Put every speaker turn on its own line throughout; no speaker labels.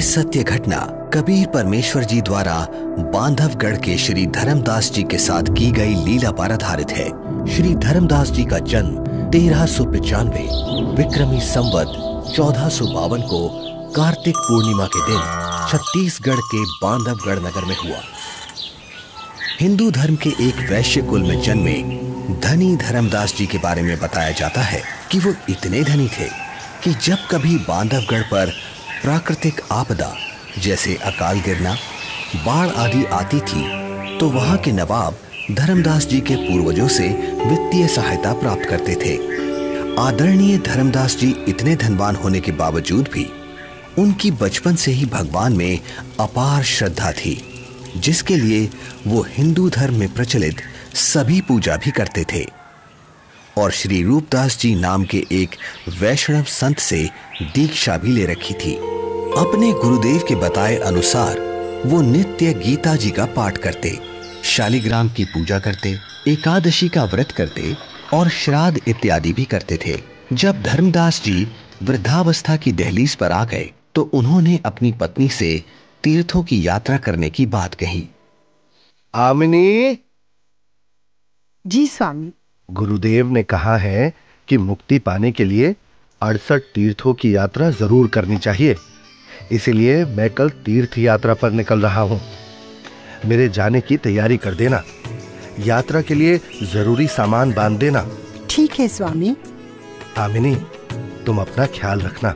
सत्य घटना कबीर परमेश्वर जी द्वारा बांधवगढ़ के श्री धर्मदास जी के साथ की गई लीला पर आधारित है। श्री धर्मदास जी का जन्म 1395 विक्रमी संवत 1452 को कार्तिक पूर्णिमा के दिन छत्तीसगढ़ के बांधवगढ़ नगर में हुआ। हिंदू धर्म के एक वैश्य कुल में जन्मे धनी धर्मदास जी के बारे में बताया जाता है कि वो इतने धनी थे कि जब कभी बांधवगढ़ पर प्राकृतिक आपदा जैसे अकाल गिरना, बाढ़ आदि आती थी तो वहां के नवाब धर्मदास जी के पूर्वजों से वित्तीय सहायता प्राप्त करते थे। आदरणीय धर्मदास जी इतने धनवान होने के बावजूद भी उनकी बचपन से ही भगवान में अपार श्रद्धा थी, जिसके लिए वो हिंदू धर्म में प्रचलित सभी पूजा भी करते थे और श्री रूपदास जी नाम के एक वैष्णव संत से दीक्षा भी ले रखी थी। अपने गुरुदेव के बताए अनुसार वो नित्य गीता जी का पाठ करते, शालिग्राम की पूजा करते, एकादशी का व्रत करते और श्राद्ध इत्यादि भी करते थे। जब धर्मदास जी वृद्धावस्था की दहलीज पर आ गए तो उन्होंने अपनी पत्नी से तीर्थों की यात्रा करने की बात कही।
आमिनी।
जी स्वामी।
गुरुदेव ने कहा है कि मुक्ति पाने के लिए 68 तीर्थों की यात्रा जरूर करनी चाहिए, इसलिए मैं कल तीर्थ यात्रा पर निकल रहा हूं। मेरे जाने की तैयारी कर देना, यात्रा के लिए जरूरी सामान बांध देना।
ठीक है स्वामी।
आमिनी, तुम अपना ख्याल रखना।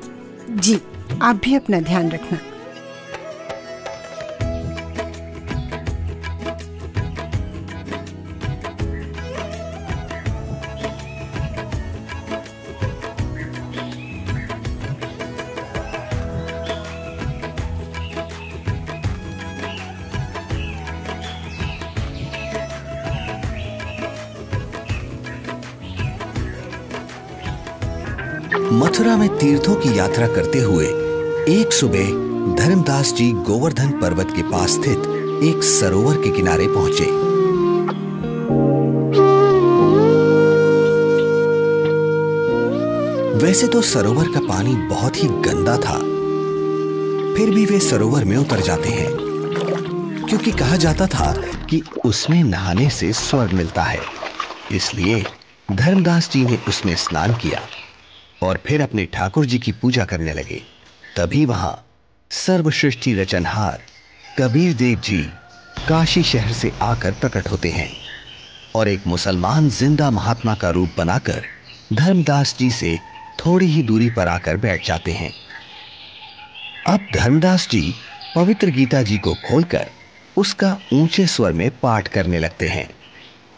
जी, आप भी अपना ध्यान रखना।
मथुरा में तीर्थों की यात्रा करते हुए एक सुबह धर्मदास जी गोवर्धन पर्वत के पास स्थित एक सरोवर के किनारे पहुंचे। वैसे तो सरोवर का पानी बहुत ही गंदा था, फिर भी वे सरोवर में उतर जाते हैं क्योंकि कहा जाता था कि उसमें नहाने से स्वर्ग मिलता है। इसलिए धर्मदास जी ने उसमें स्नान किया और फिर अपने ठाकुर जी की पूजा करने लगे। तभी वहां सर्वसृष्टि रचनहार कबीर देव जी काशी शहर से आकर प्रकट होते हैं और एक मुसलमान जिंदा महात्मा का रूप बनाकर धर्मदास जी से थोड़ी ही दूरी पर आकर बैठ जाते हैं। अब धर्मदास जी पवित्र गीता जी को खोलकर उसका ऊंचे स्वर में पाठ करने लगते हैं।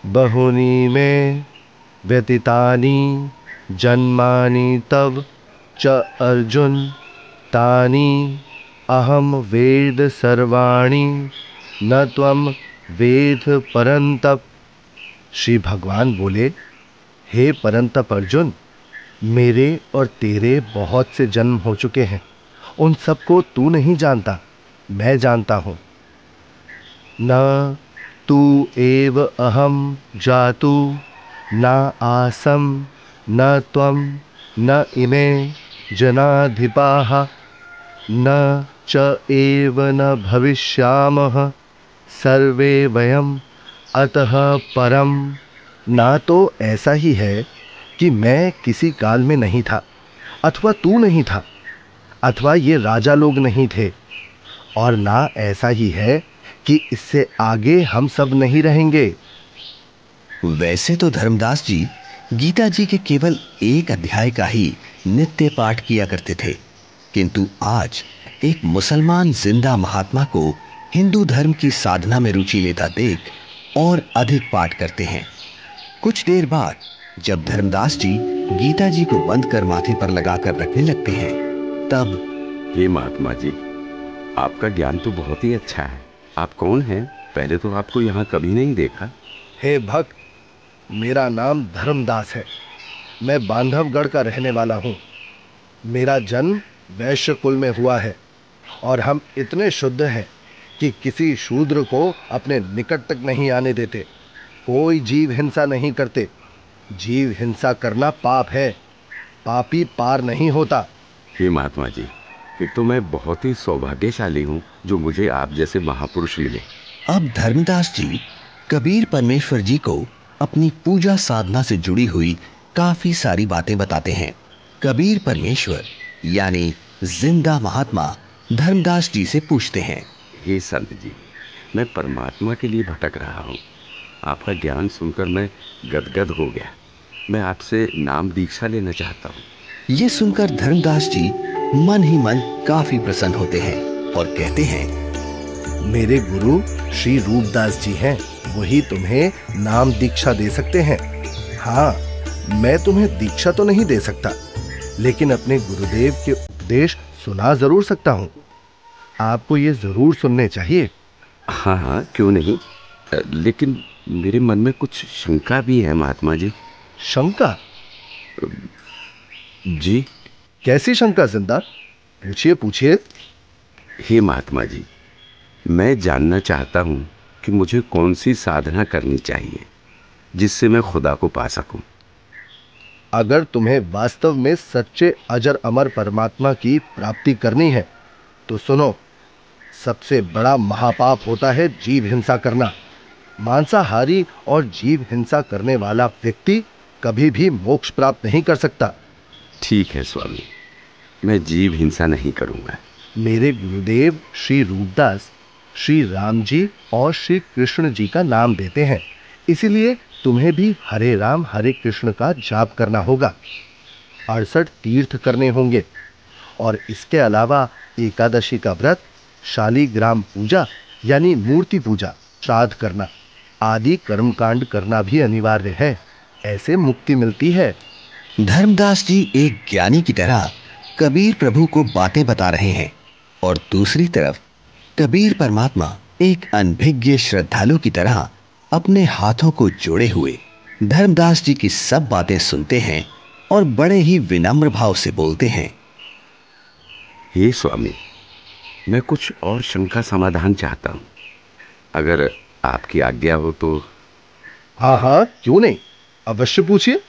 बहुनी में व्यतीतानि जन्मानि तव च अर्जुन तानि अहम वेद सर्वाणि न त्वम वेद परंतप। श्री भगवान बोले, हे परंतप अर्जुन, मेरे और तेरे बहुत से जन्म हो चुके हैं, उन सबको तू नहीं जानता, मैं जानता हूँ। न तू एव अहम जातु न आसम न त्वं न इमे जनाधिपाः न च एव न भविष्यामः सर्वे वयम अतः परम। ना तो ऐसा ही है कि मैं किसी काल में नहीं था, अथवा तू नहीं था, अथवा ये राजा लोग नहीं थे, और ना ऐसा ही है कि इससे आगे हम सब नहीं रहेंगे।
वैसे तो धर्मदास जी गीता जी के केवल एक अध्याय का ही नित्य पाठ किया करते थे, किंतु आज एक मुसलमान जिंदा महात्मा को हिंदू धर्म की साधना में रुचि लेता देख और अधिक पाठ करते हैं। कुछ देर बाद जब धर्मदास जी गीता जी को बंद कर माथे पर लगाकर रखने लगते हैं, तब
हे महात्मा जी, आपका ज्ञान तो बहुत ही अच्छा है। आप कौन हैं? पहले तो आपको यहाँ कभी नहीं देखा।
हे भक्त, मेरा नाम धर्मदास है। मैं बांधवगढ़ का रहने वाला हूँ। मेरा जन्म वैश्य कुल में हुआ है और हम इतने शुद्ध हैं कि किसी शूद्र को अपने निकट तक नहीं आने देते। कोई जीव हिंसा नहीं करते। जीव हिंसा करना पाप है, पापी पार नहीं होता।
हे महात्मा जी, फिर तो मैं बहुत ही सौभाग्यशाली हूँ जो मुझे आप जैसे महापुरुष मिले।
अब धर्मदास जी कबीर परमेश्वर जी को अपनी पूजा साधना से जुड़ी हुई काफी सारी बातें बताते हैं। कबीर परमेश्वर यानी जिंदा महात्मा धर्मदास जी से पूछते हैं,
हे संत जी, मैं परमात्मा के लिए भटक रहा हूँ। आपका ज्ञान सुनकर मैं गदगद हो गया। मैं आपसे नाम दीक्षा लेना चाहता हूँ।
ये सुनकर धर्मदास जी मन ही मन काफी प्रसन्न होते हैं और कहते हैं,
मेरे गुरु श्री रूपदास जी हैं, वही तुम्हें नाम दीक्षा दे सकते हैं। हाँ, मैं तुम्हें दीक्षा तो नहीं दे सकता, लेकिन अपने गुरुदेव के उपदेश सुना जरूर सकता हूँ। आपको ये जरूर सुनने चाहिए।
हाँ हाँ, क्यों नहीं, लेकिन मेरे मन में कुछ शंका भी है महात्मा जी।
शंका?
जी।
कैसी शंका जिंदा? पूछिए पूछिए।
हे महात्मा जी, मैं जानना चाहता हूँ कि मुझे कौन सी साधना करनी चाहिए जिससे मैं खुदा को पा सकूं।
अगर तुम्हें वास्तव में सच्चे अजर अमर परमात्मा की प्राप्ति करनी है तो सुनो, सबसे बड़ा महापाप होता है जीव हिंसा करना। मांसाहारी और जीव हिंसा करने वाला व्यक्ति कभी भी मोक्ष प्राप्त नहीं कर सकता।
ठीक है स्वामी, मैं जीव हिंसा नहीं करूंगा।
मेरे गुरुदेव श्री रूपदास श्री राम जी और श्री कृष्ण जी का नाम देते हैं, इसीलिए तुम्हें भी हरे राम हरे कृष्ण का जाप करना होगा। 68 तीर्थ करने होंगे और इसके अलावा एकादशी का व्रत, शालीग्राम पूजा यानी मूर्ति पूजा, श्राद्ध करना आदि कर्मकांड करना भी अनिवार्य है। ऐसे मुक्ति मिलती है।
धर्मदास जी एक ज्ञानी की तरह कबीर प्रभु को बातें बता रहे हैं और दूसरी तरफ कबीर परमात्मा एक अनभिज्ञ श्रद्धालु की तरह अपने हाथों को जोड़े हुए धर्मदास जी की सब बातें सुनते हैं और बड़े ही विनम्र भाव से बोलते हैं,
हे स्वामी, मैं कुछ और शंका समाधान चाहता हूँ, अगर आपकी आज्ञा हो तो।
हाँ हाँ, क्यों नहीं, अवश्य पूछिए।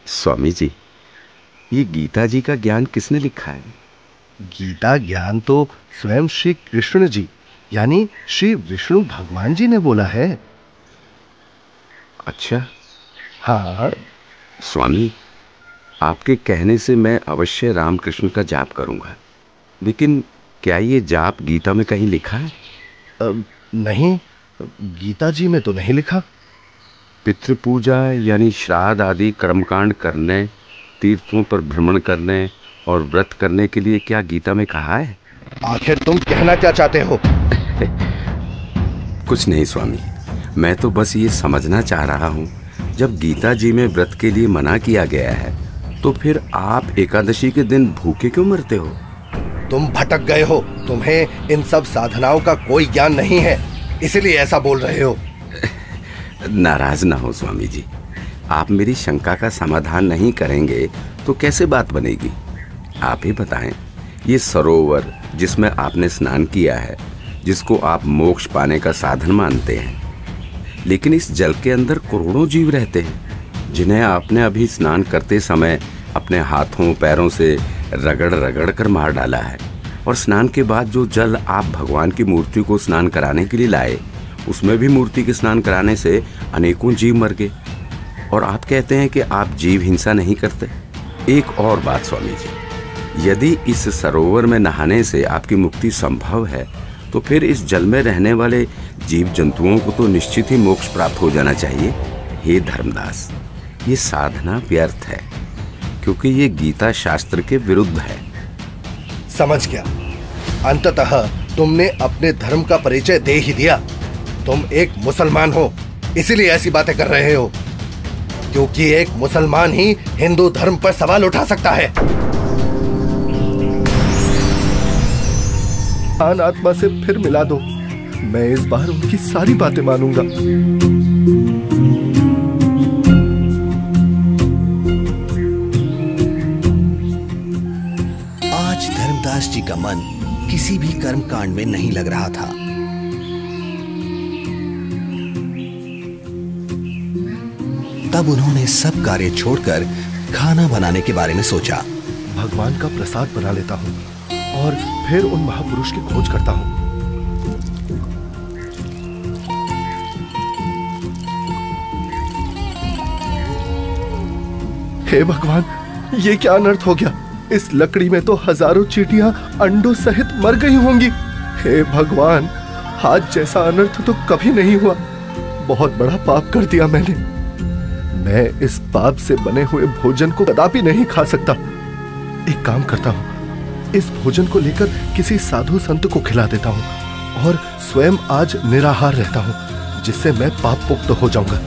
स्वामी जी, ये गीता जी का ज्ञान किसने लिखा है?
गीता ज्ञान तो स्वयं श्री कृष्ण जी यानी श्री विष्णु भगवान जी ने बोला है।
अच्छा।
हाँ
स्वामी, आपके कहने से मैं अवश्य रामकृष्ण का जाप करूंगा, लेकिन क्या ये जाप गीता में कहीं लिखा है?
नहीं, गीता जी में तो नहीं लिखा।
पितृपूजा यानी श्राद्ध आदि कर्मकांड करने, तीर्थों पर भ्रमण करने और व्रत करने के लिए क्या गीता में कहा है?
आखिर तुम कहना क्या चाहते हो?
कुछ नहीं स्वामी, मैं तो बस ये समझना चाह रहा हूँ, जब गीता जी में व्रत के लिए मना किया गया है तो फिर आप एकादशी के दिन भूखे क्यों मरते हो?
तुम भटक गए हो, तुम्हें इन सब साधनाओं का कोई ज्ञान नहीं है, इसलिए ऐसा बोल रहे हो।
नाराज ना हो स्वामी जी, आप मेरी शंका का समाधान नहीं करेंगे तो कैसे बात बनेगी? आप ही बताएं, ये सरोवर जिसमें आपने स्नान किया है, जिसको आप मोक्ष पाने का साधन मानते हैं, लेकिन इस जल के अंदर करोड़ों जीव रहते हैं जिन्हें आपने अभी स्नान करते समय अपने हाथों पैरों से रगड़ रगड़ कर मार डाला है, और स्नान के बाद जो जल आप भगवान की मूर्ति को स्नान कराने के लिए लाए, उसमें भी मूर्ति के स्नान कराने से अनेकों जीव मर गए, और आप कहते हैं कि आप जीव हिंसा नहीं करते। एक और बात स्वामी जी, यदि इस सरोवर में नहाने से आपकी मुक्ति संभव है तो फिर इस जल में रहने वाले जीव जंतुओं को तो निश्चित ही मोक्ष प्राप्त हो जाना चाहिए। हे धर्मदास, ये साधना व्यर्थ है, क्योंकि ये गीता शास्त्र के विरुद्ध है।
समझ गया, अंततः तुमने अपने धर्म का परिचय दे ही दिया। तुम एक मुसलमान हो, इसीलिए ऐसी बातें कर रहे हो, क्योंकि एक मुसलमान ही हिंदू धर्म पर सवाल उठा सकता है। आत्मा से फिर मिला दो, मैं इस बार उनकी सारी बातें मानूंगा।
आज धर्मदास जी का मन किसी भी कर्म कांड में नहीं लग रहा था। तब उन्होंने सब कार्य छोड़कर खाना बनाने के बारे में सोचा।
भगवान का प्रसाद बना लेता हूँ, और फिर उन महापुरुष की खोज करता हूं। हे भगवान, ये क्या अनर्थ हो गया? इस लकड़ी में तो हजारों चींटियां अंडों सहित मर गई होंगी। हे भगवान, आज जैसा अनर्थ तो कभी नहीं हुआ। बहुत बड़ा पाप कर दिया मैंने। मैं इस पाप से बने हुए भोजन को कदापि नहीं खा सकता। एक काम करता हूं, इस भोजन को लेकर किसी साधु संत को खिला देता हूं और स्वयं आज निराहार रहता हूं, जिससे मैं पाप मुक्त हो जाऊंगा।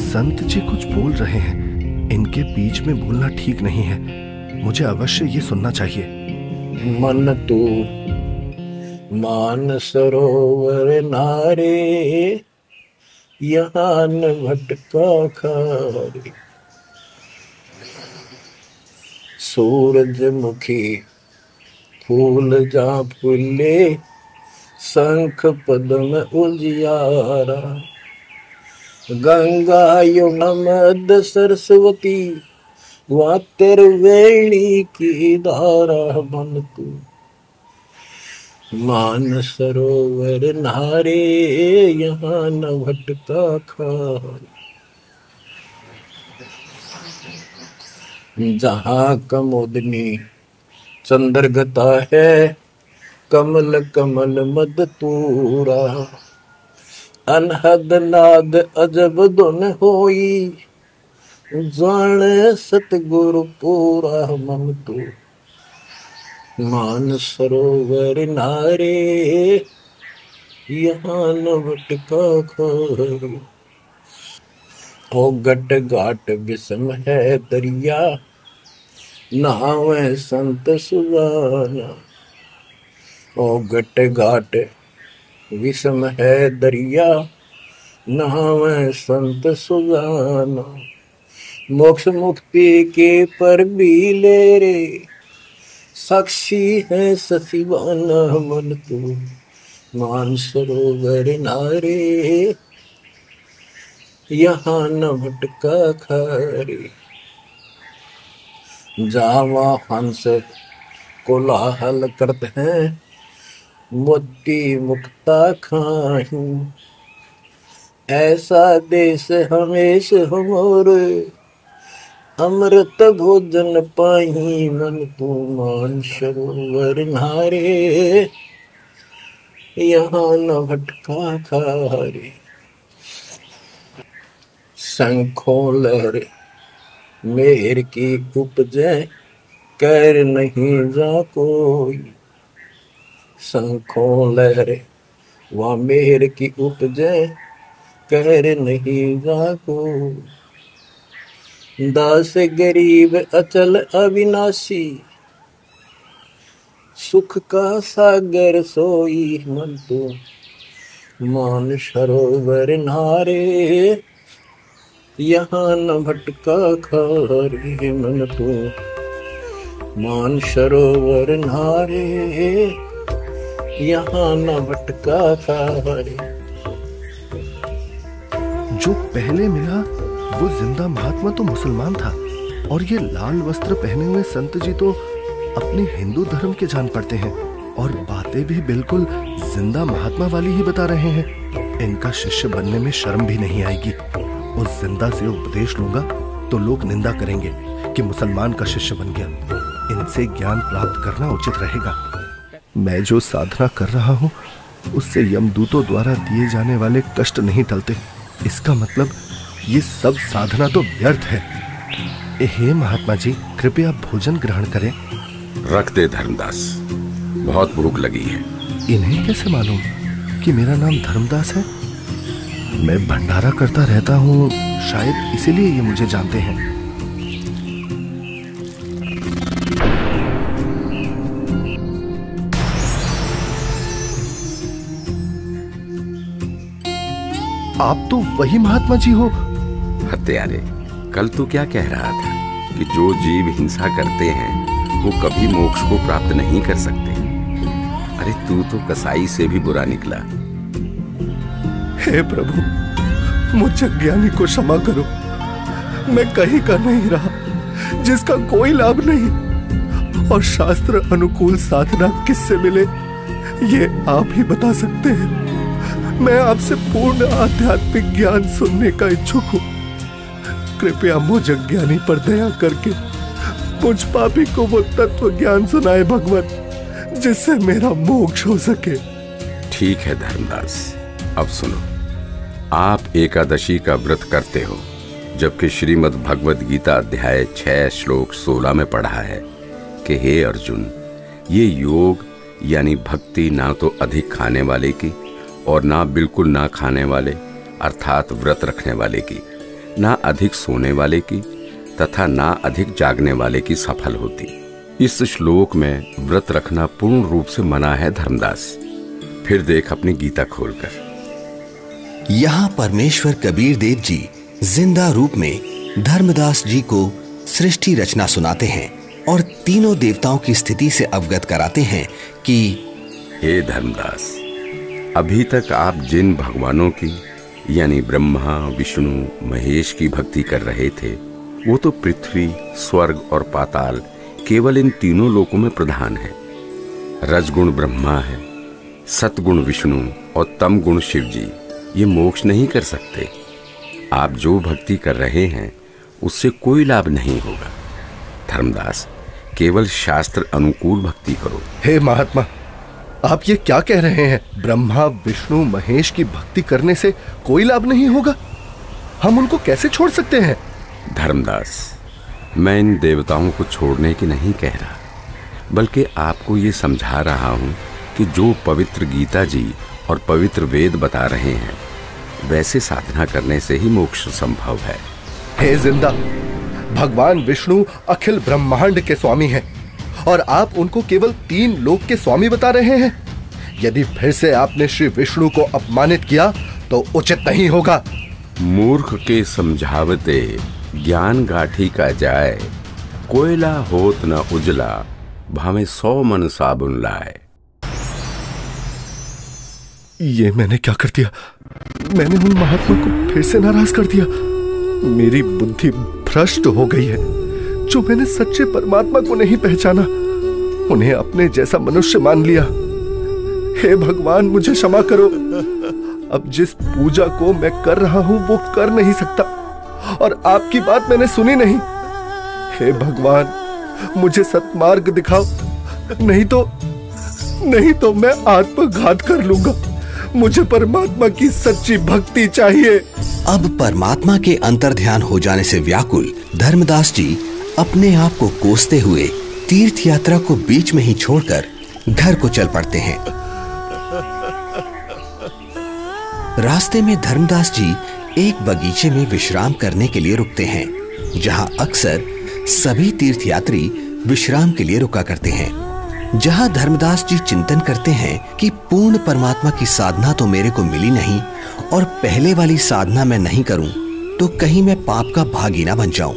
संत जी कुछ बोल रहे हैं, इनके बीच में बोलना ठीक नहीं है। मुझे अवश्य ये सुनना चाहिए।
मन तू मान सरोवर नारे, यहाँ न भटका खारे। सूरजमुखी फूल जा फूले, शंख पद्म उजियारा। गंगा यमुना मध्य सरस्वती, वहाँ त्रिवेणी की धारा। मन तू मान सरोवर नारे, यहाँ न भटका खारे। जहाँ कमोदनी चंद्रगता है, कमल कमल मद तूरा। अनहद नाद अजब धुन होई, जाने सतगुरु पूरा। मन तू मान सरोवर नारे, यहाँ न भटका खारे। ओ गट घाट विषम है दरिया, नहावे संत सुजाना। ओ गट घाट विषम है दरिया, नहावे संत सुजाना। मोक्ष मुक्ति के पर भी ले रे, साक्षी है ससीवाना। मन तू मान सरोवर नारे, यहाँ न भटका खारे। जावा हंस कोलाहल करते हैं, मोती मुक्ता खाही। ऐसा देश हमेश हमोरे, अमृत भोजन पाही। मन तू मान सरोवर नारे, यहाँ न भटका खारे। शंखों लहरे मेहर की उपजे, कर नहीं जा कोई। शंखों लहरे वहाँ मेहर की उपजे, कर नहीं जा कोई। दास गरीब अचल अविनाशी, सुख का सागर सोई। मन तू मान सरोवर नारे, यहाँ न भटका खारे। मन तू मान सरोवर नारे, यहाँ न भटका खारे।
जो पहले मिला वो जिंदा महात्मा तो मुसलमान था, और ये लाल वस्त्र पहने हुए संत जी तो अपने हिंदू धर्म के जान पड़ते हैं, और बातें भी बिल्कुल जिंदा महात्मा वाली ही बता रहे हैं। इनका शिष्य बनने में शर्म भी नहीं आएगी। उस जिंदा से उपदेश लूंगा तो लोग निंदा करेंगे कि मुसलमान का शिष्य बन गया। इनसे ज्ञान प्राप्त करना उचित रहेगा। मैं जो साधना कर रहा हूँ उससे यमदूतों द्वारा दिए जाने वाले कष्ट नहीं टलते। इसका मतलब ये सब साधना तो व्यर्थ है। हे महात्मा जी, कृपया भोजन ग्रहण करें।
रख दे धर्मदास, बहुत भूख लगी है।
इन्हें कैसे मालूम कि मेरा नाम धर्मदास है? मैं भंडारा करता रहता हूँ, शायद इसीलिए ये मुझे जानते हैं। आप तो वही महात्मा जी हो।
हत्यारे, कल तू क्या कह रहा था कि जो जीव हिंसा करते हैं वो कभी मोक्ष को प्राप्त नहीं कर सकते। अरे तू तो कसाई से भी बुरा निकला।
हे प्रभु, मुझ अज्ञानी को क्षमा करो। मैं कहीं का नहीं रहा जिसका कोई लाभ नहीं, और शास्त्र अनुकूल साधना किससे मिले ये आप ही बता सकते हैं। मैं आपसे पूर्ण आध्यात्मिक ज्ञान सुनने का इच्छुक हूँ। कृपया मुझ अज्ञानी पर दया करके मुझ पापी को वो तत्व ज्ञान सुनाए भगवान, जिससे मेरा मोक्ष हो सके।
ठीक है धर्मदास, अब सुनो। आप एकादशी का व्रत करते हो, जबकि श्रीमद् भगवद गीता अध्याय 6 श्लोक 16 में पढ़ा है कि हे अर्जुन, ये योग यानी भक्ति ना तो अधिक खाने वाले की और ना बिल्कुल ना खाने वाले अर्थात व्रत रखने वाले की, ना अधिक सोने वाले की तथा ना अधिक जागने वाले की सफल होती। इस श्लोक में व्रत रखना पूर्ण रूप से मना है धर्मदास। फिर देख अपनी गीता खोलकर।
यहाँ परमेश्वर कबीर देव जी जिंदा रूप में धर्मदास जी को सृष्टि रचना सुनाते हैं और तीनों देवताओं की स्थिति से अवगत कराते हैं कि
हे धर्मदास, अभी तक आप जिन भगवानों की यानी ब्रह्मा, विष्णु, महेश की भक्ति कर रहे थे, वो तो पृथ्वी, स्वर्ग और पाताल केवल इन तीनों लोकों में प्रधान है। रजगुण ब्रह्मा है, सतगुण विष्णु और तम गुण शिव जी ये मोक्ष नहीं कर सकते। आप जो भक्ति कर रहे हैं उससे कोई लाभ नहीं होगा। धर्मदास, केवल शास्त्र अनुकूल भक्ति करो।
हे महात्मा, आप ये क्या कह रहे हैं? ब्रह्मा, विष्णु, महेश की भक्ति करने से कोई लाभ नहीं होगा? हम उनको कैसे छोड़ सकते हैं?
धर्मदास, मैं इन देवताओं को छोड़ने की नहीं कह रहा, बल्कि आपको ये समझा रहा हूँ कि जो पवित्र गीता जी और पवित्र वेद बता रहे हैं वैसे साधना करने से ही मोक्ष संभव है।
हे जिंदा, भगवान विष्णु अखिल ब्रह्मांड के स्वामी हैं और आप उनको केवल 3 लोक के स्वामी बता रहे हैं। यदि फिर से आपने श्री विष्णु को अपमानित किया तो उचित नहीं होगा।
मूर्ख के समझावते ज्ञान गाठी का जाए, कोयला होत न उजला, भावे 100 मन साबुन लाए।
ये मैंने क्या कर दिया? मैंने उन महात्मा को फिर से नाराज कर दिया। मेरी बुद्धि भ्रष्ट हो गई है। जो मैंने सच्चे परमात्मा को नहीं पहचाना, उन्हें अपने जैसा मनुष्य मान लिया। हे भगवान, मुझे क्षमा करो। अब जिस पूजा को मैं कर रहा हूं वो कर नहीं सकता और आपकी बात मैंने सुनी नहीं। हे भगवान, मुझे सत्मार्ग दिखाओ, नहीं तो मैं आत्मघात कर लूंगा। मुझे परमात्मा की सच्ची भक्ति चाहिए।
अब परमात्मा के अंतर्ध्यान हो जाने से व्याकुल धर्मदास जी अपने आप को कोसते हुए तीर्थ यात्रा को बीच में ही छोड़कर घर को चल पड़ते हैं। रास्ते में धर्मदास जी एक बगीचे में विश्राम करने के लिए रुकते हैं, जहां अक्सर सभी तीर्थयात्री विश्राम के लिए रुका करते हैं। जहां धर्मदास जी चिंतन करते हैं कि पूर्ण परमात्मा की साधना तो मेरे को मिली नहीं और पहले वाली साधना मैं नहीं करूं तो कहीं मैं पाप का भागी ना बन जाऊं।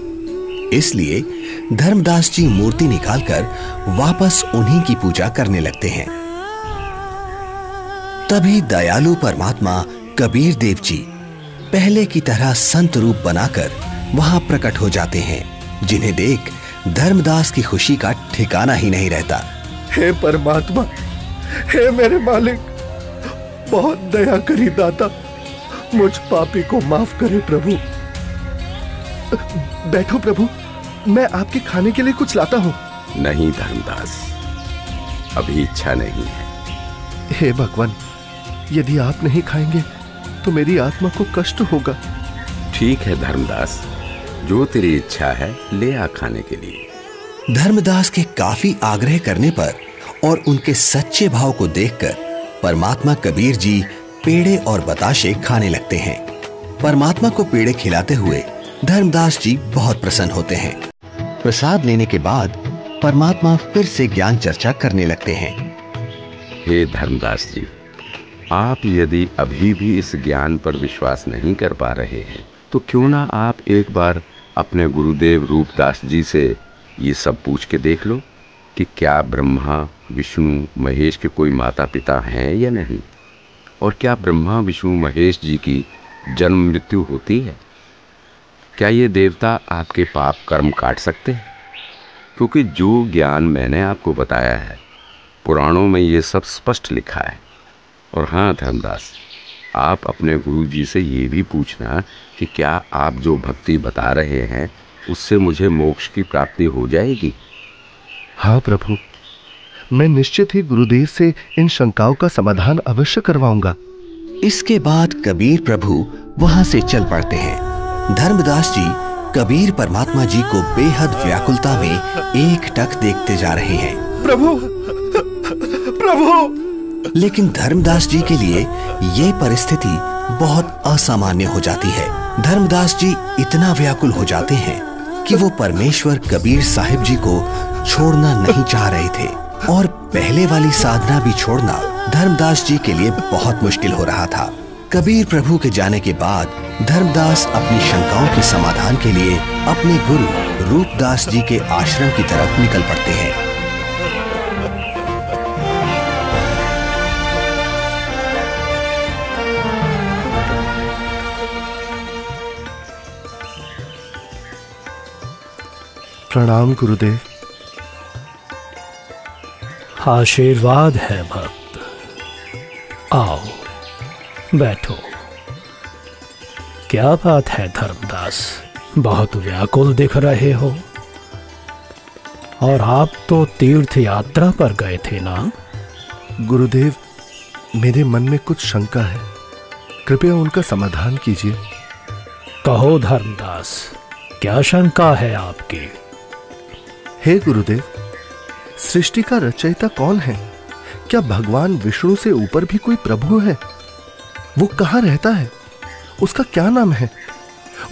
इसलिए धर्मदास जी मूर्ति निकालकर वापस उन्हीं की पूजा करने लगते हैं। तभी दयालु परमात्मा कबीर देव जी पहले की तरह संत रूप बनाकर वहां प्रकट हो जाते हैं, जिन्हें देख धर्मदास की खुशी का ठिकाना ही नहीं रहता।
हे परमात्मा, हे मेरे मालिक, बहुत दया करी दाता, मुझ पापी को माफ करे प्रभु। बैठो प्रभु, मैं आपके खाने के लिए कुछ लाता हूँ।
नहीं धर्मदास, अभी इच्छा नहीं है।
हे भगवान, यदि आप नहीं खाएंगे तो मेरी आत्मा को कष्ट होगा।
ठीक है धर्मदास, जो तेरी इच्छा है ले आ खाने के लिए।
धर्मदास के काफी आग्रह करने पर और उनके सच्चे भाव को देखकर परमात्मा कबीर जी पेड़े और बताशे खाने लगते हैं। परमात्मा को पेड़े खिलाते हुए धर्मदास जी बहुत प्रसन्न होते हैं। प्रसाद लेने के बाद परमात्मा फिर से ज्ञान चर्चा करने लगते हैं।
हे धर्मदास जी, आप यदि अभी भी इस ज्ञान पर विश्वास नहीं कर पा रहे हैं तो क्यों ना आप एक बार अपने गुरुदेव रूपदास जी से ये सब पूछ के देख लो कि क्या ब्रह्मा विष्णु महेश के कोई माता पिता हैं या नहीं, और क्या ब्रह्मा विष्णु महेश जी की जन्म मृत्यु होती है। क्या ये देवता आपके पाप कर्म काट सकते हैं? क्योंकि जो ज्ञान मैंने आपको बताया है पुराणों में ये सब स्पष्ट लिखा है। और हाँ धर्मदास, आप अपने गुरु जी से ये भी पूछना कि क्या आप जो भक्ति बता रहे हैं उससे मुझे मोक्ष की प्राप्ति हो जाएगी।
हाँ प्रभु, मैं निश्चित ही गुरुदेव से इन शंकाओं का समाधान अवश्य करवाऊंगा।
इसके बाद कबीर प्रभु वहां से चल पड़ते हैं। धर्मदास जी कबीर परमात्मा जी को बेहद व्याकुलता में एकटक देखते जा रहे हैं।
प्रभु, प्रभु!
लेकिन धर्मदास जी के लिए ये परिस्थिति बहुत असामान्य हो जाती है। धर्मदास जी इतना व्याकुल हो जाते हैं कि वो परमेश्वर कबीर साहिब जी को छोड़ना नहीं चाह रहे थे, और पहले वाली साधना भी छोड़ना धर्मदास जी के लिए बहुत मुश्किल हो रहा था। कबीर प्रभु के जाने के बाद धर्मदास अपनी शंकाओं के समाधान के लिए अपने गुरु रूपदास जी के आश्रम की तरफ निकल पड़ते हैं।
प्रणाम गुरुदेव।
आशीर्वाद है भक्त, आओ बैठो। क्या बात है धर्मदास, बहुत व्याकुल दिख रहे हो। और आप तो तीर्थ यात्रा पर गए थे ना?
गुरुदेव, मेरे मन में कुछ शंका है, कृपया उनका समाधान कीजिए।
कहो धर्मदास, क्या शंका है आपकी?
हे गुरुदेव, सृष्टि का रचयिता कौन है? क्या भगवान विष्णु से ऊपर भी कोई प्रभु है? वो कहाँ रहता है? उसका क्या नाम है?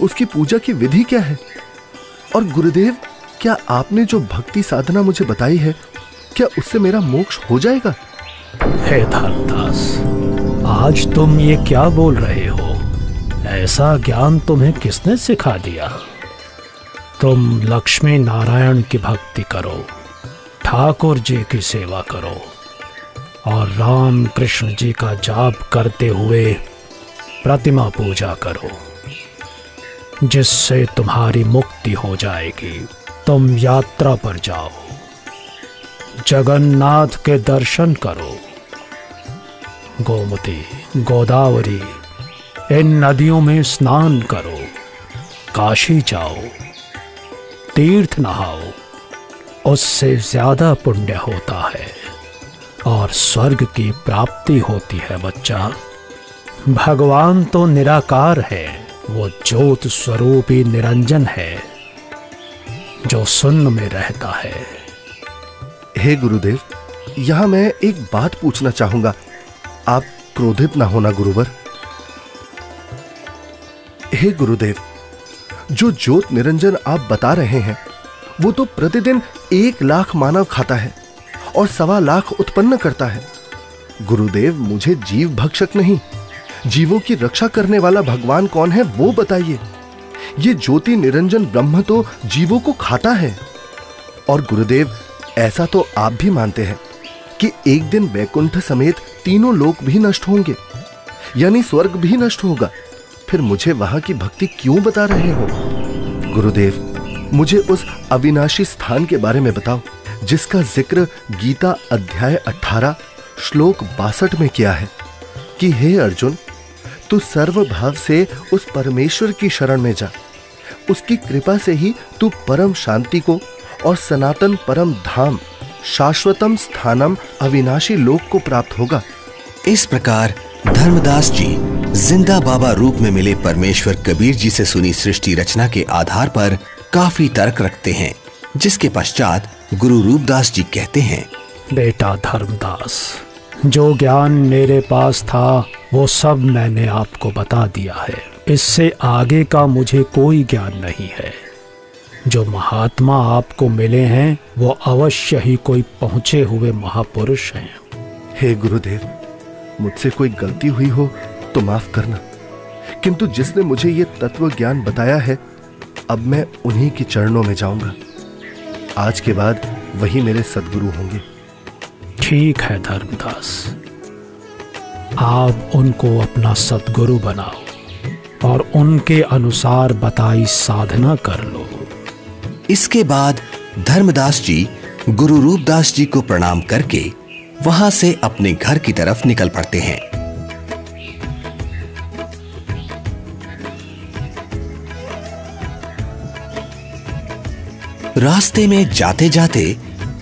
उसकी पूजा की विधि क्या है? और गुरुदेव, क्या आपने जो भक्ति साधना मुझे बताई है, क्या उससे मेरा मोक्ष हो जाएगा?
हे धर्मदास, आज तुम ये क्या बोल रहे हो? ऐसा ज्ञान तुम्हें किसने सिखा दिया? तुम लक्ष्मी नारायण की भक्ति करो, ठाकुर जी की सेवा करो और राम कृष्ण जी का जाप करते हुए प्रतिमा पूजा करो, जिससे तुम्हारी मुक्ति हो जाएगी। तुम यात्रा पर जाओ, जगन्नाथ के दर्शन करो, गोमती, गोदावरी इन नदियों में स्नान करो, काशी जाओ, तीर्थ नहाओ, उससे ज्यादा पुण्य होता है और स्वर्ग की प्राप्ति होती है बच्चा। भगवान तो निराकार है, वो ज्योत स्वरूपी निरंजन है जो शून्य में रहता है।
हे गुरुदेव, यहां मैं एक बात पूछना चाहूंगा, आप क्रोधित ना होना गुरुवर। हे गुरुदेव, जो ज्योत निरंजन आप बता रहे हैं वो तो प्रतिदिन 1 लाख मानव खाता है और 1.25 लाख उत्पन्न करता है। गुरुदेव, मुझे जीव भक्षक नहीं, जीवों की रक्षा करने वाला भगवान कौन है वो बताइए। ये ज्योति निरंजन ब्रह्म तो जीवों को खाता है। और गुरुदेव, ऐसा तो आप भी मानते हैं कि एक दिन वैकुंठ समेत तीनों लोक भी नष्ट होंगे, यानी स्वर्ग भी नष्ट होगा। फिर मुझे वहां की भक्ति क्यों बता रहे हो? गुरुदेव, मुझे उस अविनाशी स्थान के बारे में बताओ जिसका जिक्र गीता अध्याय 18 श्लोक 62 में किया है कि हे अर्जुन, तू सर्वभाव से उस परमेश्वर की शरण में जा, उसकी कृपा से ही तू परम शांति को और सनातन परम धाम शाश्वतम स्थानम अविनाशी लोक को प्राप्त होगा।
इस प्रकार धर्मदास जी जिंदा बाबा रूप में मिले परमेश्वर कबीर जी से सुनी सृष्टि रचना के आधार पर काफी तर्क रखते हैं, जिसके पश्चात गुरु रूपदास जी कहते हैं,
बेटा धर्मदास, जो ज्ञान मेरे पास था वो सब मैंने आपको बता दिया है। इससे आगे का मुझे कोई ज्ञान नहीं है। जो महात्मा आपको मिले हैं वो अवश्य ही कोई पहुंचे हुए महापुरुष हैं।
हे गुरुदेव, मुझसे कोई गलती हुई हो तो माफ करना, किंतु जिसने मुझे ये तत्व ज्ञान बताया है, अब मैं उन्हीं के चरणों में जाऊंगा। आज के बाद वही मेरे सद्गुरु होंगे।
ठीक है धर्मदास, आप उनको अपना सद्गुरु बनाओ और उनके अनुसार बताई साधना कर लो।
इसके बाद धर्मदास जी गुरु रूपदास जी को प्रणाम करके वहां से अपने घर की तरफ निकल पड़ते हैं। रास्ते में जाते जाते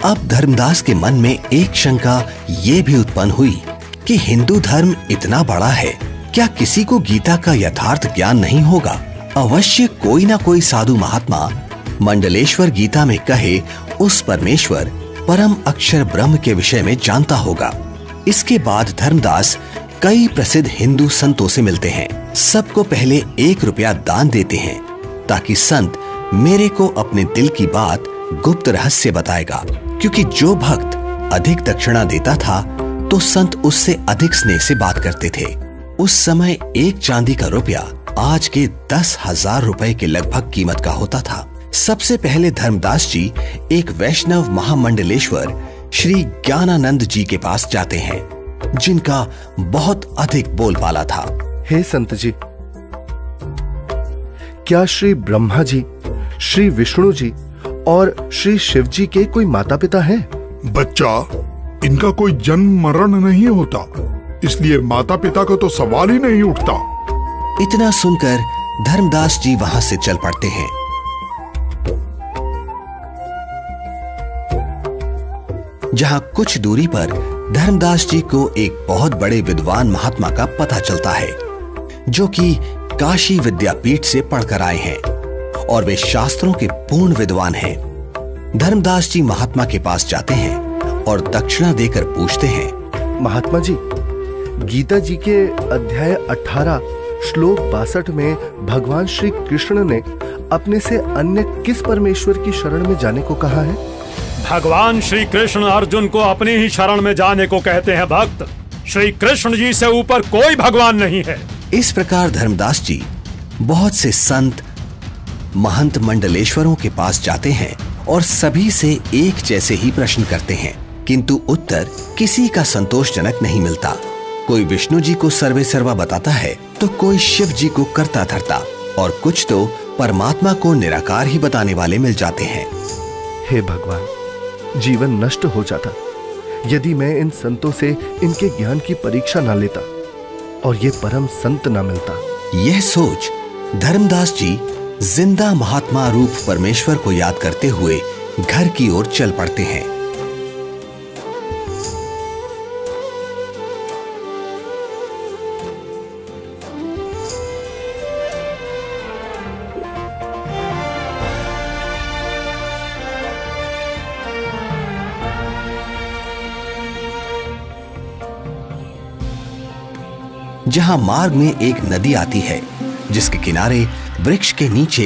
अब धर्मदास के मन में एक शंका ये भी उत्पन्न हुई कि हिंदू धर्म इतना बड़ा है, क्या किसी को गीता का यथार्थ ज्ञान नहीं होगा? अवश्य कोई ना कोई साधु महात्मा मंडलेश्वर गीता में कहे उस परमेश्वर परम अक्षर ब्रह्म के विषय में जानता होगा। इसके बाद धर्मदास कई प्रसिद्ध हिंदू संतों से मिलते हैं। सबको पहले 1 रुपया दान देते हैं ताकि संत मेरे को अपने दिल की बात गुप्त रहस्य बताएगा, क्योंकि जो भक्त अधिक दक्षिणा देता था तो संत उससे अधिक स्नेह से बात करते थे। उस समय 1 चांदी का रुपया आज के 10,000 रुपए के लगभग कीमत का होता था। सबसे पहले धर्मदास जी एक वैष्णव महामंडलेश्वर श्री ज्ञानानंद जी के पास जाते हैं, जिनका बहुत अधिक बोलबाला था।
हे संत जी, क्या श्री ब्रह्मा जी, श्री विष्णु जी और श्री शिव जी के कोई माता पिता हैं?
बच्चा, इनका कोई जन्म मरण नहीं होता, इसलिए माता पिता का तो सवाल ही नहीं उठता।
इतना सुनकर धर्मदास जी वहां से चल पड़ते हैं। जहां कुछ दूरी पर धर्मदास जी को एक बहुत बड़े विद्वान महात्मा का पता चलता है, जो कि काशी विद्यापीठ से पढ़कर आए हैं और वे शास्त्रों के पूर्ण विद्वान हैं। धर्मदास जी महात्मा के पास जाते हैं और दक्षिणा देकर पूछते हैं,
महात्मा जी, गीता जी के अध्याय 18 श्लोक 62 में भगवान श्री कृष्ण ने अपने से अन्य किस परमेश्वर की शरण में जाने को कहा है?
भगवान श्री कृष्ण अर्जुन को अपनी ही शरण में जाने को कहते हैं भक्त। श्री कृष्ण जी से ऊपर कोई भगवान नहीं है।
इस प्रकार धर्मदास जी बहुत से संत महंत मंडलेश्वरों के पास जाते हैं और सभी से एक जैसे ही प्रश्न करते हैं, किंतु उत्तर किसी का संतोषजनक नहीं मिलता। कोई विष्णु जी को सर्वे सर्वा बताता है तो कोई शिव जी को करता धरता और कुछ तो परमात्मा को निराकार ही बताने वाले मिल जाते हैं।
हे भगवान, जीवन नष्ट हो जाता यदि मैं इन संतों से इनके ज्ञान की परीक्षा ना लेता और ये परम संत ना मिलता।
यह सोच धर्मदास जी जिंदा महात्मा रूप परमेश्वर को याद करते हुए घर की ओर चल पड़ते हैं। जहां मार्ग में एक नदी आती है, जिसके किनारे वृक्ष के नीचे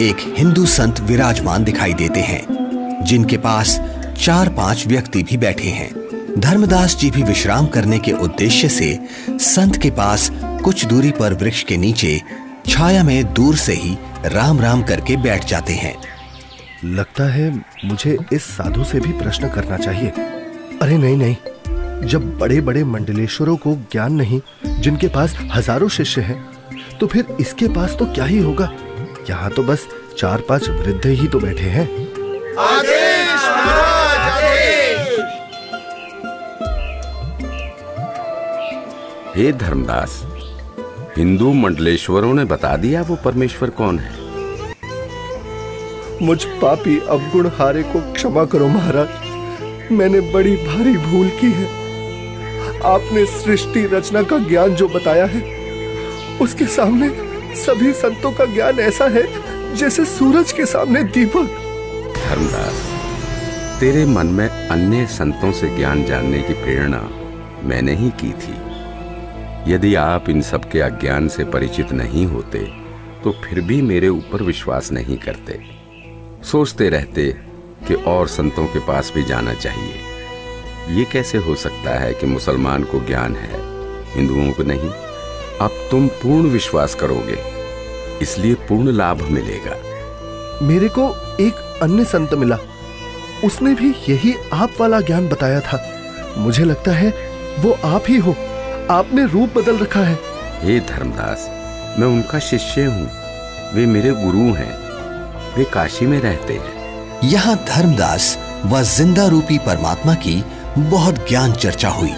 एक हिंदू संत विराजमान दिखाई देते हैं, जिनके पास 4-5 व्यक्ति भी बैठे हैं। धर्मदास जी भी विश्राम करने के उद्देश्य से संत के पास कुछ दूरी पर वृक्ष के नीचे छाया में दूर से ही राम राम करके बैठ जाते हैं।
लगता है मुझे इस साधु से भी प्रश्न करना चाहिए। अरे नहीं नहीं, जब बड़े बड़े मंडलेश्वरों को ज्ञान नहीं, जिनके पास हजारों शिष्य हैं, तो फिर इसके पास तो क्या ही होगा। यहाँ तो बस 4-5 वृद्ध ही तो बैठे हैं।
आदेश महाराज, आदेश।
हे धर्मदास, हिंदू मंडलेश्वरों ने बता दिया वो परमेश्वर कौन है।
मुझ पापी अवगुण हारे को क्षमा करो महाराज। मैंने बड़ी भारी भूल की है। आपने सृष्टि रचना का ज्ञान जो बताया है, उसके सामने सभी संतों का ज्ञान ऐसा है जैसे सूरज के सामने दीपक।
धर्मदास, तेरे मन में अन्य संतों से ज्ञान जानने की प्रेरणा मैंने ही की थी। यदि आप इन सब के अज्ञान से परिचित नहीं होते तो फिर भी मेरे ऊपर विश्वास नहीं करते, सोचते रहते कि और संतों के पास भी जाना चाहिए। ये कैसे हो सकता है कि मुसलमान को ज्ञान है, हिंदुओं को नहीं? अब तुम पूर्ण विश्वास करोगे, इसलिए पूर्ण लाभ मिलेगा।
मेरे को एक अन्य संत मिला, उसने भी यही आप वाला ज्ञान बताया था। मुझे लगता है वो आप ही हो। आपने रूप बदल रखा है।
हे धर्मदास, मैं उनका शिष्य हूँ, वे मेरे गुरु हैं, वे काशी में रहते हैं।
यहाँ धर्मदास व जिंदा रूपी परमात्मा की बहुत ज्ञान चर्चा हुई,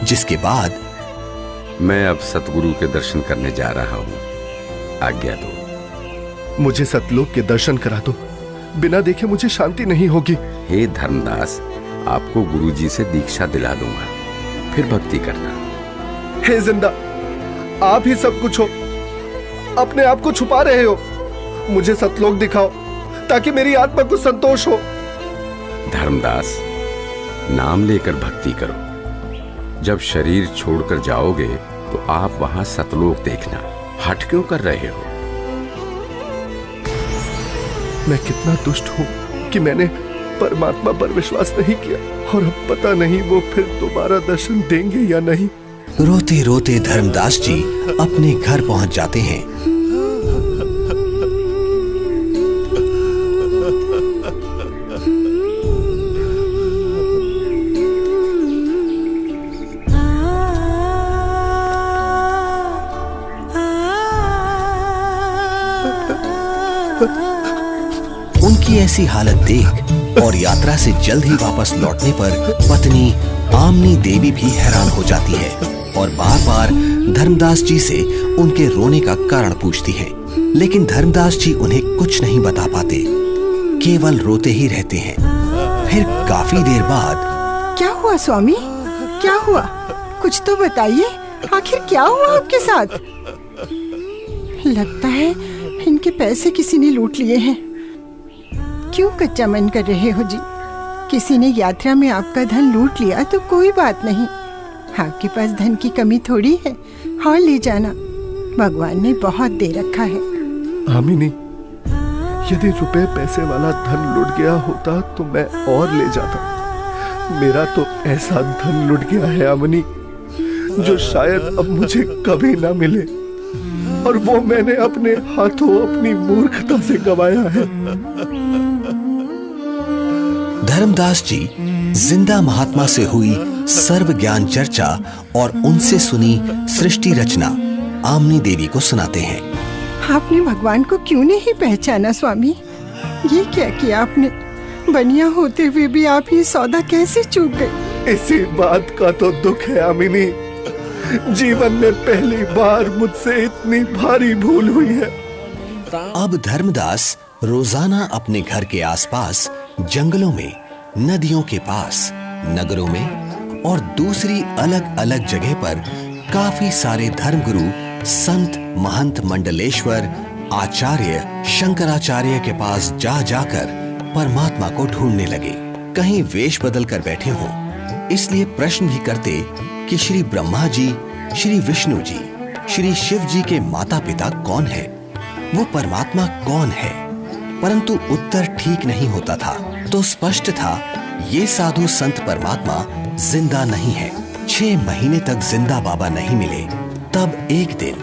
जिसके बाद
मैं अब सतगुरु के दर्शन करने जा रहा हूँ, आज्ञा दो।
मुझे सतलोक के दर्शन करा दो, बिना देखे मुझे शांति नहीं होगी।
हे धर्मदास, आपको गुरुजी से दीक्षा दिला दूंगा, फिर भक्ति करना।
हे जिंदा, आप ही सब कुछ हो, अपने आप को छुपा रहे हो। मुझे सतलोक दिखाओ ताकि मेरी आत्मा को संतोष हो।
धर्मदास, नाम लेकर भक्ति करो। जब शरीर छोड़कर जाओगे तो आप वहां सतलोक देखना। हट क्यों कर रहे हो?
मैं कितना दुष्ट हूं कि मैंने परमात्मा पर विश्वास नहीं किया, और अब पता नहीं वो फिर दोबारा दर्शन देंगे या नहीं।
रोते रोते धर्मदास जी अपने घर पहुंच जाते हैं। उनकी ऐसी हालत देख और यात्रा से जल्द ही वापस लौटने पर पत्नी आमनी देवी भी हैरान हो जाती है और बार बार धर्मदास जी से उनके रोने का कारण पूछती है, लेकिन धर्मदास जी उन्हें कुछ नहीं बता पाते, केवल रोते ही रहते हैं। फिर काफी देर बाद,
क्या हुआ स्वामी, क्या हुआ? कुछ तो बताइए, आखिर क्या हुआ आपके साथ? लगता है इनके पैसे किसी ने लूट लिए हैं। क्यों कच्चा मन कर रहे हो जी? किसी ने यात्रा में आपका धन लूट लिया तो कोई बात नहीं, आपके पास धन की कमी थोड़ी है, और ले जाना, भगवान ने बहुत दे रखा है।
आमिनी, यदि रुपए पैसे वाला धन लुट गया होता तो मैं और ले जाता। मेरा तो ऐसा धन लुट गया है आमिनी, जो शायद अब मुझे कभी ना मिले, और वो मैंने अपने हाथों अपनी मूर्खता से गंवाया है।
धर्मदास जी जिंदा महात्मा से हुई सर्व ज्ञान चर्चा और उनसे सुनी सृष्टि रचना आमनी देवी को सुनाते हैं।
आपने भगवान को क्यों नहीं पहचाना स्वामी? ये क्या किया आपने? बनिया होते हुए भी आप ये सौदा कैसे चूक गए?
इसी बात का तो दुख है आमिनी। जीवन में पहली बार मुझसे इतनी भारी भूल हुई है।
अब धर्मदास रोजाना अपने घर के आसपास, जंगलों में, नदियों के पास, नगरों में और दूसरी अलग अलग जगह पर काफी सारे धर्मगुरु, संत, महंत, मंडलेश्वर, आचार्य, शंकराचार्य के पास जा जाकर परमात्मा को ढूंढने लगे। कहीं वेश बदल कर बैठे हों, इसलिए प्रश्न भी करते कि श्री ब्रह्मा जी, श्री विष्णु जी, श्री शिव जी के माता पिता कौन है, वो परमात्मा कौन है? परंतु उत्तर ठीक नहीं होता था। तो स्पष्ट था ये साधु संत परमात्मा जिंदा नहीं है। 6 महीने तक जिंदा बाबा नहीं मिले। तब एक दिन,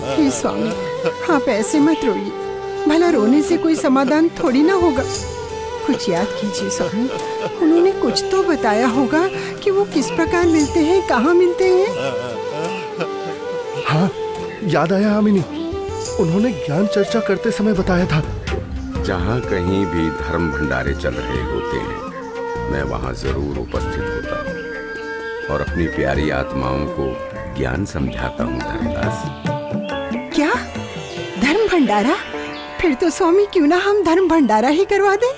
हे स्वामी, आप ऐसे मत रोइए, भला रोने से कोई समाधान थोड़ी ना होगा। कुछ याद कीजिए स्वामी, उन्होंने कुछ तो बताया होगा कि वो किस प्रकार मिलते हैं, कहाँ मिलते हैं।
हाँ, याद आया आमिनी, उन्होंने ज्ञान चर्चा करते समय बताया था।
जहाँ कहीं भी धर्म भंडारे चल रहे होते हैं, मैं वहाँ जरूर उपस्थित होता हूँ और अपनी प्यारी आत्माओं को ज्ञान समझाता हूँ। धर्मदास,
क्या धर्म भंडारा? फिर तो स्वामी क्यों ना हम धर्म भंडारा ही करवा दें।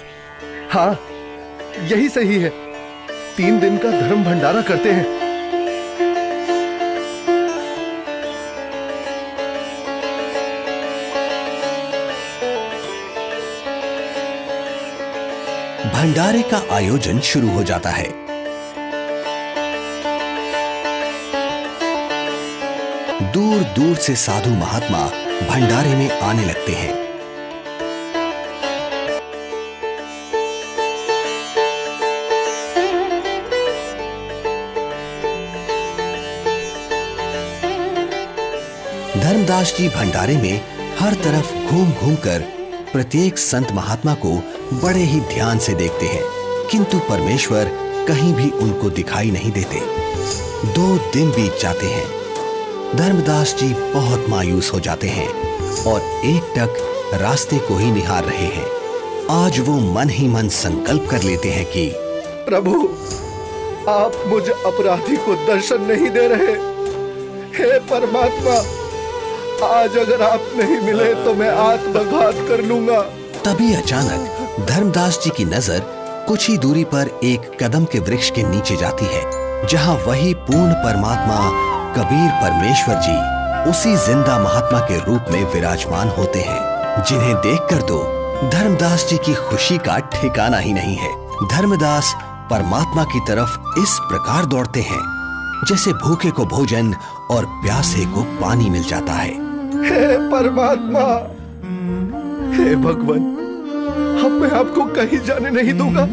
हाँ, यही सही है। 3 दिन का धर्म भंडारा करते हैं।
भंडारे का आयोजन शुरू हो जाता है। दूर दूर से साधु महात्मा भंडारे में आने लगते हैं। धर्मदास जी भंडारे में हर तरफ घूम घूम कर प्रत्येक संत महात्मा को बड़े ही ध्यान से देखते हैं, किंतु परमेश्वर कहीं भी उनको दिखाई नहीं देते। 2 दिन बीत जाते हैं। धर्मदास जी बहुत मायूस हो जाते हैं और एकटक रास्ते को ही निहार रहे हैं। आज वो मन ही मन संकल्प कर लेते हैं कि
प्रभु, आप मुझ अपराधी को दर्शन नहीं दे रहे। हे परमात्मा, आज अगर आप नहीं मिले तो मैं आत्मघात कर लूंगा।
तभी अचानक धर्मदास जी की नजर कुछ ही दूरी पर एक कदम के वृक्ष के नीचे जाती है, जहां वही पूर्ण परमात्मा कबीर परमेश्वर जी उसी जिंदा महात्मा के रूप में विराजमान होते हैं, जिन्हें देखकर तो धर्मदास जी की खुशी का ठिकाना ही नहीं है। धर्मदास परमात्मा की तरफ इस प्रकार दौड़ते हैं जैसे भूखे को भोजन और प्यासे को पानी मिल जाता है।
हे परमात्मा, हे भगवान, अब मैं आपको कहीं जाने नहीं दूंगा।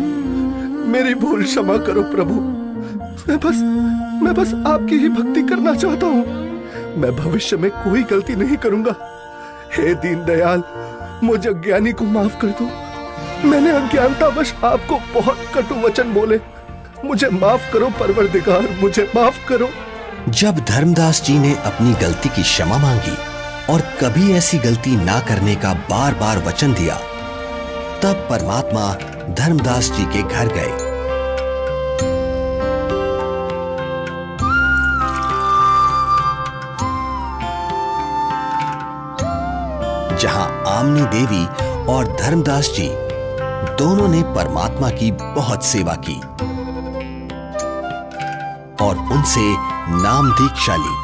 मेरी भूल क्षमा करो प्रभु। मैं बस आपकी ही भक्ति करना चाहता हूँ। मैं भविष्य में कोई गलती नहीं करूंगा। हे दीन दयाल, मुझ अज्ञानी को माफ कर दो। मैंने अज्ञानतावश आपको बहुत कटु वचन बोले। मुझे माफ करो परवरदिगार, मुझे माफ करो।
जब धर्मदास जी ने अपनी गलती की क्षमा मांगी और कभी ऐसी गलती ना करने का बार बार वचन दिया, तब परमात्मा धर्मदास जी के घर गए। जहां आमनी देवी और धर्मदास जी दोनों ने परमात्मा की बहुत सेवा की और उनसे नाम दीक्षा ली।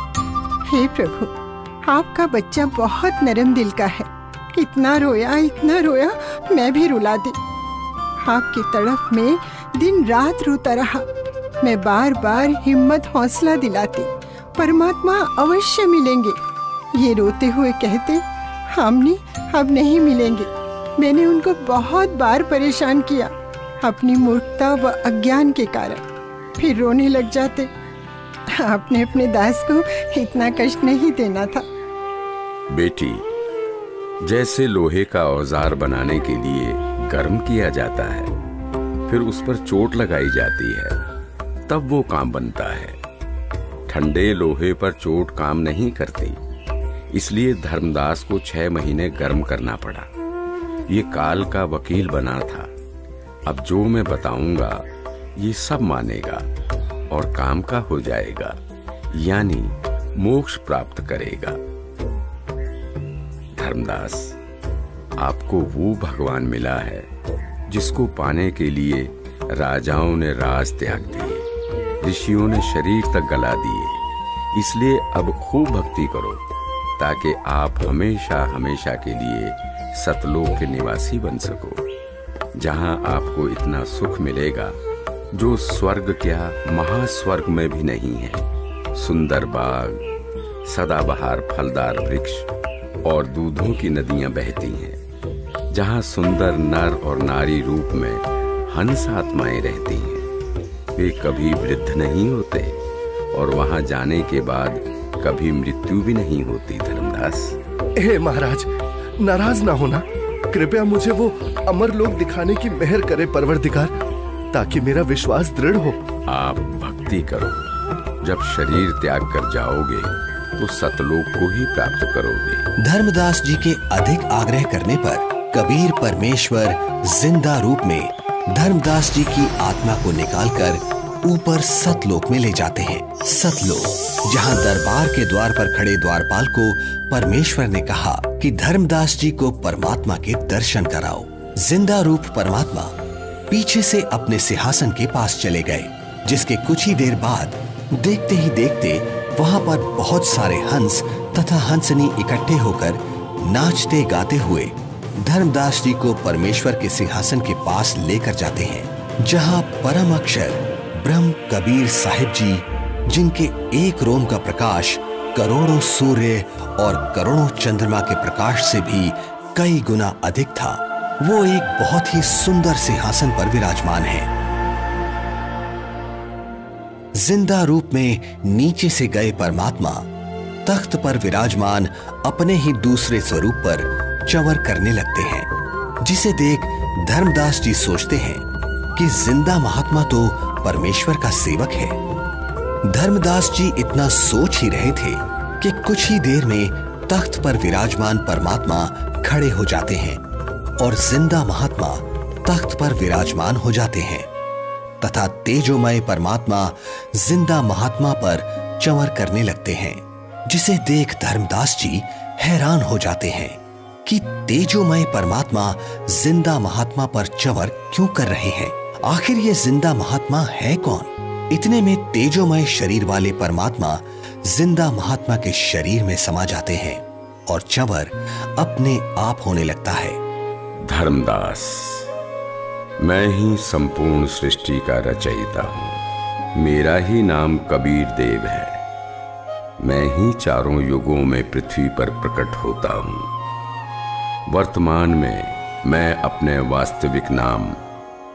हे प्रभु, आपका बच्चा बहुत नरम दिल का है। इतना रोया, मैं भी रुला दी। आपकी तड़फ में दिन रात रोता रहा। मैं बार बार हिम्मत हौसला दिलाती, परमात्मा अवश्य मिलेंगे। ये रोते हुए कहते, हमने अब नहीं मिलेंगे। मैंने उनको बहुत बार परेशान किया अपनी मूर्खता व अज्ञान के कारण। फिर रोने लग जाते। आपने अपने दास को इतना कष्ट नहीं देना था।
बेटी, जैसे लोहे का औजार बनाने के लिए गर्म किया जाता है, फिर उस पर चोट लगाई जाती है, तब वो काम बनता है। ठंडे लोहे पर चोट काम नहीं करती, इसलिए धर्मदास को 6 महीने गर्म करना पड़ा। ये काल का वकील बना था। अब जो मैं बताऊंगा ये सब मानेगा और काम का हो जाएगा, यानी मोक्ष प्राप्त करेगा। धर्मदास, आपको वो भगवान मिला है जिसको पाने के लिए राजाओं ने राज त्याग दिए, ऋषियों ने शरीर तक गला दिए। इसलिए अब खूब भक्ति करो ताकि आप हमेशा हमेशा के लिए सतलोक के निवासी बन सको, जहां आपको इतना सुख मिलेगा जो स्वर्ग क्या महास्वर्ग में भी नहीं है। सुंदर बाग, सदाबहार फलदार वृक्ष और दूधों की नदियां बहती हैं, जहां सुंदर नर और नारी रूप में हंस आत्माएं रहती हैं। वे कभी वृद्ध नहीं होते और वहां जाने के बाद कभी मृत्यु भी नहीं होती। धर्मदास,
हे महाराज, नाराज ना होना। कृपया मुझे वो अमर लोक दिखाने की मेहर करे परवरदिगार, ताकि मेरा विश्वास दृढ़ हो।
आप भक्ति करो। जब शरीर त्याग कर जाओगे तो सतलोक को ही प्राप्त करोगे।
धर्मदास जी के अधिक आग्रह करने पर कबीर परमेश्वर जिंदा रूप में धर्मदास जी की आत्मा को निकालकर ऊपर सतलोक में ले जाते हैं। सतलोक, जहां दरबार के द्वार पर खड़े द्वारपाल को परमेश्वर ने कहा कि धर्मदास जी को परमात्मा के दर्शन कराओ। जिंदा रूप परमात्मा पीछे से अपने सिंहासन के पास चले गए, जिसके कुछ ही देर बाद देखते ही देखते वहां पर बहुत सारे हंस तथा हंसनी इकट्ठे होकर नाचते गाते हुए धर्मदास जी को परमेश्वर के सिंहासन के पास लेकर जाते हैं, जहां परम अक्षर ब्रह्म कबीर साहिब जी, जिनके एक रोम का प्रकाश करोड़ों सूर्य और करोड़ों चंद्रमा के प्रकाश से भी कई गुना अधिक था, वो एक बहुत ही सुंदर सिंहासन पर विराजमान है। जिंदा रूप में नीचे से गए परमात्मा तख्त पर विराजमान अपने ही दूसरे स्वरूप पर चंवर करने लगते हैं, जिसे देख धर्मदास जी सोचते हैं कि जिंदा महात्मा तो परमेश्वर का सेवक है। धर्मदास जी इतना सोच ही रहे थे कि कुछ ही देर में तख्त पर विराजमान परमात्मा खड़े हो जाते हैं और जिंदा महात्मा तख्त पर विराजमान हो जाते हैं तथा तेजोमय परमात्मा जिंदा महात्मा पर चंवर करने लगते हैं, जिसे देख धर्मदास जी हैरान हो जाते हैं कि तेजोमय परमात्मा जिंदा महात्मा पर चंवर क्यों कर रहे हैं। आखिर ये जिंदा महात्मा है कौन? इतने में तेजोमय शरीर वाले परमात्मा जिंदा महात्मा के शरीर में समा जाते हैं और चंवर अपने आप होने लगता है।
धर्मदास, मैं ही संपूर्ण सृष्टि का रचयिता हूं। मेरा ही नाम कबीर देव है। मैं ही चारों युगों में पृथ्वी पर प्रकट होता हूं। वर्तमान में मैं अपने वास्तविक नाम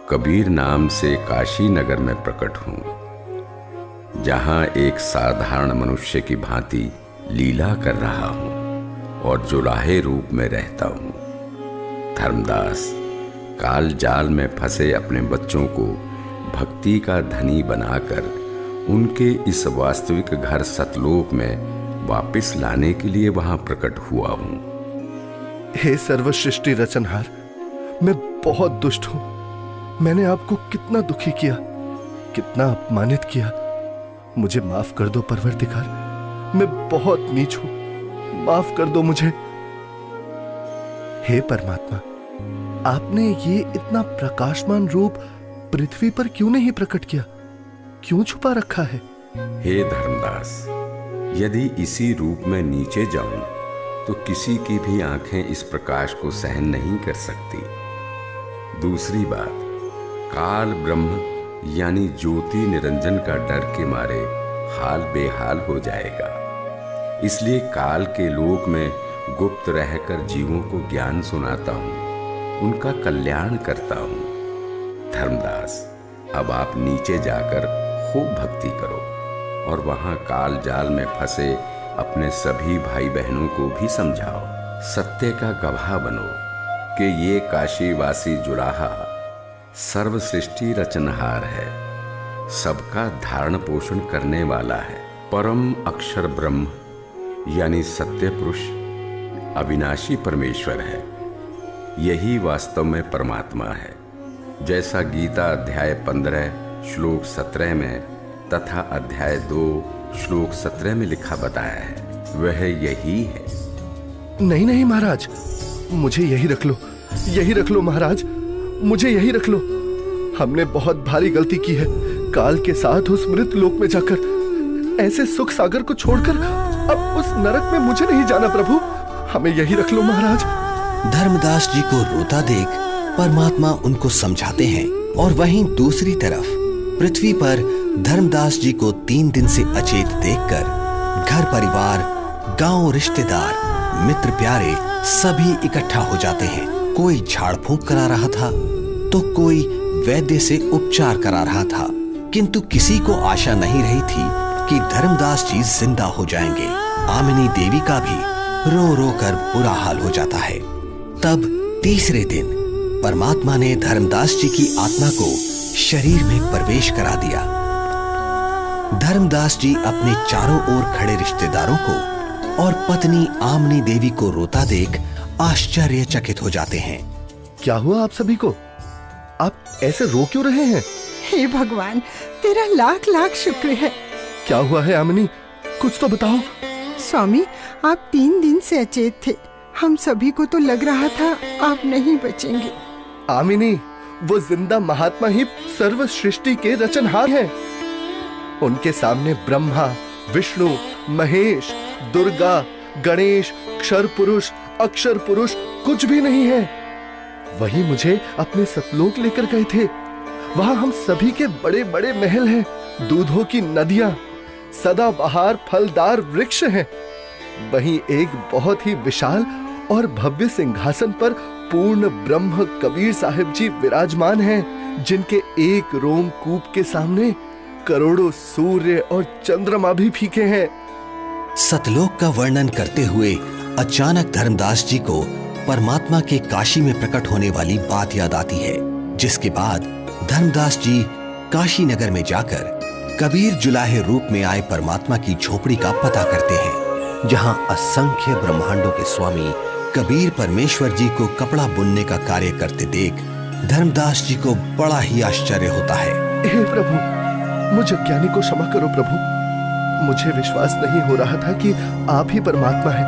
कबीर नाम से काशी नगर में प्रकट हूं, जहां एक साधारण मनुष्य की भांति लीला कर रहा हूं और जुलाहे रूप में रहता हूं। धर्मदास, काल जाल में फंसे अपने बच्चों को भक्ति का धनी बनाकर उनके इस वास्तविक घर सतलोक में वापस लाने के लिए वहां प्रकट हुआ हूं।
हे सर्वसृष्टि रचनहार, मैं बहुत दुष्ट हूं। मैंने आपको कितना दुखी किया, कितना अपमानित किया। मुझे माफ कर दो परवरदिगार, मैं बहुत नीच हूं, माफ कर दो मुझे। हे परमात्मा, आपने ये इतना प्रकाशमान रूप पृथ्वी पर क्यों नहीं प्रकट किया? क्यों छुपा रखा है?
हे धर्मदास, यदि इसी रूप में नीचे जाऊं तो किसी की भी आंखें इस प्रकाश को सहन नहीं कर सकती। दूसरी बात, काल ब्रह्म यानी ज्योति निरंजन का डर के मारे हाल बेहाल हो जाएगा। इसलिए काल के लोक में गुप्त रहकर जीवों को ज्ञान सुनाता हूं, उनका कल्याण करता हूं। धर्मदास, अब आप नीचे जाकर खूब भक्ति करो और वहां काल जाल में फंसे अपने सभी भाई बहनों को भी समझाओ। सत्य का गवाह बनो कि ये काशीवासी जुलाहा सर्व सृष्टि रचनहार है, सबका धारण पोषण करने वाला है। परम अक्षर ब्रह्म यानी सत्य पुरुष अविनाशी परमेश्वर है। यही वास्तव में परमात्मा है। जैसा गीता अध्याय 15 श्लोक 17 में तथा अध्याय 2 श्लोक 17 में लिखा बताया है, वह यही है।
नहीं नहीं महाराज, मुझे यही रख लो, यही रख लो महाराज, मुझे यही रख लो। हमने बहुत भारी गलती की है। काल के साथ उस मृत लोक में जाकर ऐसे सुख सागर को छोड़कर अब उस नरक में मुझे नहीं जाना प्रभु, हमें यही रख लो महाराज।
धर्मदास जी को रोता देख परमात्मा उनको समझाते हैं और वहीं दूसरी तरफ पृथ्वी पर धर्मदास जी को 3 दिन से अचेत देखकर घर परिवार, गांव, रिश्तेदार, मित्र प्यारे सभी इकट्ठा हो जाते हैं। कोई झाड़ फूंक करा रहा था तो कोई वैद्य से उपचार करा रहा था, किंतु किसी को आशा नहीं रही थी कि धर्मदास जी जिंदा हो जाएंगे। आमिनी देवी का भी रो रो कर बुरा हाल हो जाता है। तब तीसरे दिन परमात्मा ने धर्मदास जी की आत्मा को शरीर में प्रवेश करा दिया। धर्मदास जी अपने चारों ओर खड़े रिश्तेदारों को और पत्नी आमिनी देवी को रोता देख आश्चर्यचकित हो जाते हैं।
क्या हुआ आप सभी को? आप ऐसे रो क्यों रहे हैं?
हे भगवान, तेरा लाख लाख शुक्र है।
क्या हुआ है आमिनी, कुछ तो बताओ।
स्वामी, आप 3 दिन से अचेत थे। हम सभी को तो लग रहा था आप नहीं बचेंगे।
आमिनी, वो जिंदा महात्मा ही सर्व सृष्टि के रचनहार हैं। उनके सामने ब्रह्मा, विष्णु, महेश, दुर्गा, गणेश, क्षर पुरुष, अक्षर पुरुष कुछ भी नहीं है। वही मुझे अपने सतलोक लेकर गए थे। वहां हम सभी के बड़े बड़े महल हैं, दूधों की नदियां, सदाबहार फलदार वृक्ष हैं। वहीं एक बहुत ही विशाल और भव्य सिंहासन पर पूर्ण ब्रह्म कबीर साहिब जी विराजमान हैं, जिनके एक रोमकूप के सामने करोड़ों सूर्य और चंद्रमा भी फीके हैं।
सतलोक का वर्णन करते हुए अचानक धर्मदास जी को परमात्मा के काशी में प्रकट होने वाली बात याद आती है, जिसके बाद धर्मदास जी काशी नगर में जाकर कबीर जुलाहे रूप में आए परमात्मा की झोपड़ी का पता करते हैं, जहां असंख्य ब्रह्मांडों के स्वामी कबीर परमेश्वर जी को कपड़ा बुनने का कार्य करते देख धर्मदास जी को बड़ा ही आश्चर्य होता है।
हे प्रभु, मुझ अज्ञानी को क्षमा करो प्रभु। मुझे विश्वास नहीं हो रहा था कि आप ही परमात्मा हैं,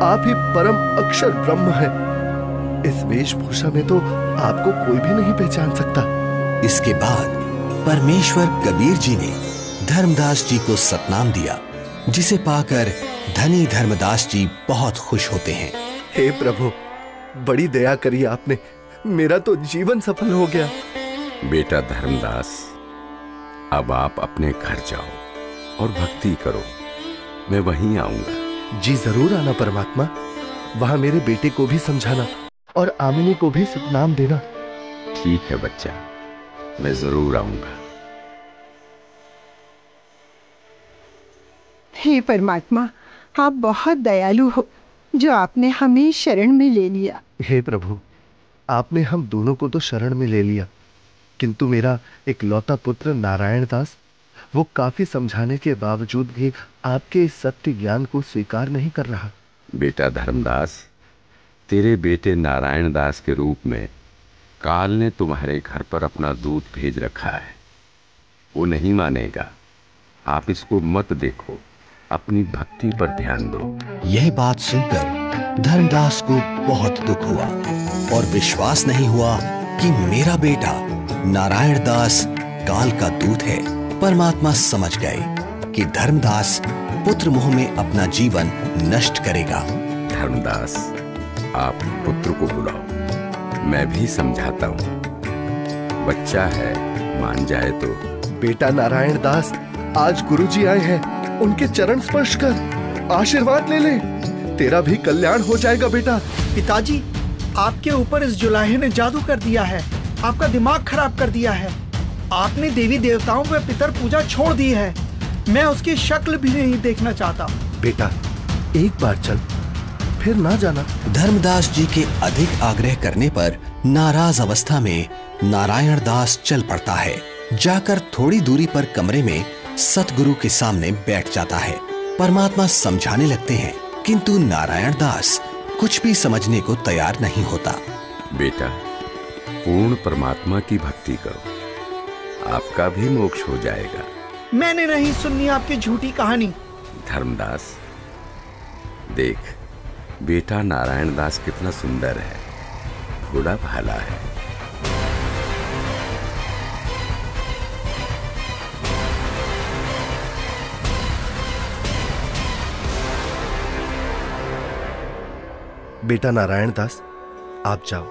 आप ही परम अक्षर ब्रह्म हैं। इस वेशभूषा में तो आपको कोई भी नहीं पहचान सकता।
इसके बाद परमेश्वर कबीर जी ने धर्मदास जी को सतनाम दिया, जिसे पाकर धनी धर्मदास जी बहुत खुश होते हैं।
हे प्रभु, बड़ी दया करी आपने, मेरा तो जीवन सफल हो गया।
बेटा धर्मदास, अब आप अपने घर जाओ और भक्ति करो, मैं वहीं आऊंगा।
जी जरूर आना परमात्मा। वहां मेरे बेटे को भी समझाना और आमिनी को भी सतनाम देना।
ठीक है बच्चा, मैं जरूर आऊंगा।
हे परमात्मा, आप बहुत दयालु हो जो आपने हमें शरण में ले लिया।
हे प्रभु, आपने हम दोनों को तो शरण में ले लिया, किंतु मेरा इकलौता पुत्र नारायण दास, वो काफी समझाने के बावजूद भी आपके इस सत्य ज्ञान को स्वीकार नहीं कर रहा।
बेटा धर्मदास, तेरे बेटे नारायण दास के रूप में काल ने तुम्हारे घर पर अपना दूत भेज रखा है। वो नहीं मानेगा। आप इसको मत देखो, अपनी भक्ति पर ध्यान दो।
यह बात सुनकर धर्मदास को बहुत दुख हुआ और विश्वास नहीं हुआ कि मेरा बेटा नारायण दास काल का दूत है। परमात्मा समझ गए कि धर्मदास पुत्र मोह में अपना जीवन नष्ट करेगा।
धर्मदास, आप पुत्र को बुलाओ, मैं भी समझाता हूँ। बच्चा है, मान जाए तो।
बेटा नारायण दास, आज गुरुजी आए हैं, उनके चरण स्पर्श कर आशीर्वाद ले ले, तेरा भी कल्याण हो जाएगा बेटा।
पिताजी, आपके ऊपर इस जुलाहे ने जादू कर दिया है, आपका दिमाग खराब कर दिया है। आपने देवी देवताओं व पितर पूजा छोड़ दी है। मैं उसकी शक्ल भी नहीं देखना चाहता।
बेटा, एक बार चल, फिर ना जाना।
धर्मदास जी के अधिक आग्रह करने पर नाराज अवस्था में नारायण दास चल पड़ता है। जाकर थोड़ी दूरी पर कमरे में सतगुरु के सामने बैठ जाता है। परमात्मा समझाने लगते हैं, किंतु नारायण दास कुछ भी समझने को तैयार नहीं होता।
बेटा, पूर्ण परमात्मा की भक्ति करो, आपका भी मोक्ष हो जाएगा।
मैंने नहीं सुननी आपकी झूठी कहानी।
धर्मदास, देख, बेटा नारायण दास कितना सुंदर है, भोला भाला है।
बेटा नारायण दास, आप जाओ,